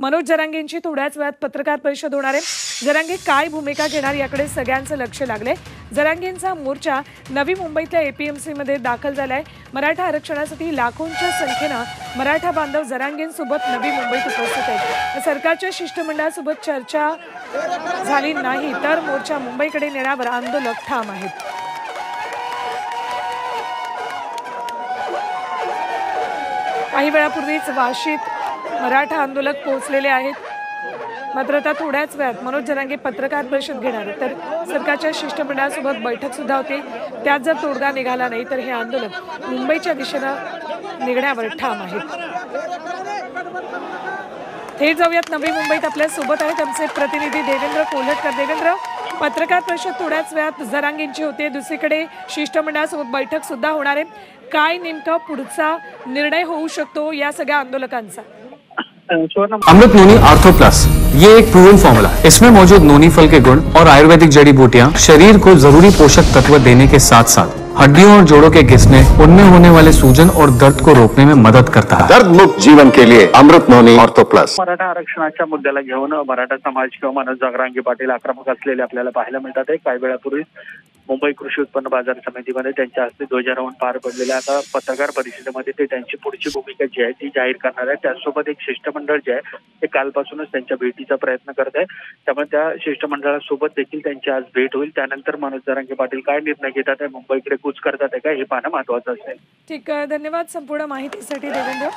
मनोज जरांगेंची थोड्याच वेळात पत्रकार परिषद होणार आहे। जरांगे काय भूमिका घेणार याकडे सगळ्यांचं लक्ष लागले। जरांगेंचा मोर्चा नवी मुंबईतल्या एपीएमसी मध्ये दाखल झालाय। मराठा आरक्षणासाठी लाखोंच्या संख्येने मराठा बांधव जरांगेंसोबत नवी मुंबईत उपस्थित आहेत। सरकारच्या शिष्टमंडळासोबत चर्चा झाली नाही तर मोर्चा मुंबईकडे नेण्यावर आंदोलक ठाम आहेत। काही वेळापूर्वीच वाशीत मराठा आंदोलक पोहोचलेले आहेत। मात्र आता थोड्याच वेळात मनोज जरांगे पत्रकार परिषद घेणार तर सरकारच्या शिष्टमंडळासोबत बैठक सुद्धा होती। त्यात जर तोडगा निघाला नाही तर हे आंदोलक मुंबईच्या दिशेने निघण्यावर ठाम आहेत। थेट जाऊयात नवी मुंबईत आपल्या सोबत आहेत आमचे प्रतिनिधी देवेंद्र कोल्हटकर। देवेंद्र, पत्रकार परिषद थोड्याच वेळात जरांगेंची होते, दुसरीकडे शिष्टमंडळासोबत बैठक सुद्धा होणार आहे। काय नेमका पुढचा निर्णय होऊ शकतो या सगळ्या आंदोलकांचा? अमृत नोनी आर्थो प्लस ये एक प्रूवन फॉर्मूला है। इसमें मौजूद नोनी फल के गुण और आयुर्वेदिक जड़ी बूटियां शरीर को जरूरी पोषक तत्व देने के साथ साथ हड्डियों और जोड़ों के घिसने, उनमें होने वाले सूजन और दर्द को रोकने में मदत करता है। दर्द मुक्त जीवन के लिए अमृत नोनी आर्थो प्लस। मराठा आरक्षणाच्या मुद्द्याला घेऊन मराठा समाज किंवा मनोज जरांगे पाटील आक्रमक असलेले आपल्याला पाहायला मिळतात आहे। काही वेळापूर्वी मुंबई कृषी उत्पन्न बाजार समितीमध्ये त्यांच्या हस्ते ध्वजारोहण पार पडलेल्या आता पत्रकार परिषदेमध्ये ते त्यांची पुढची भूमिका जी आहे ती जाहीर करणार आहे। त्यासोबत एक शिष्टमंडळ जे आहे ते कालपासूनच त्यांच्या भेटीचा प्रयत्न करत आहे, त्यामुळे त्या शिष्टमंडळासोबत देखील त्यांची आज भेट होईल। त्यानंतर मनोज जरांगे पाटील काय निर्णय घेतात आहे, मुंबईकडे कूच करतात आहे का, हे पाहणं महत्त्वाचं असेल। ठीक, धन्यवाद संपूर्ण माहितीसाठी देवेंद्र।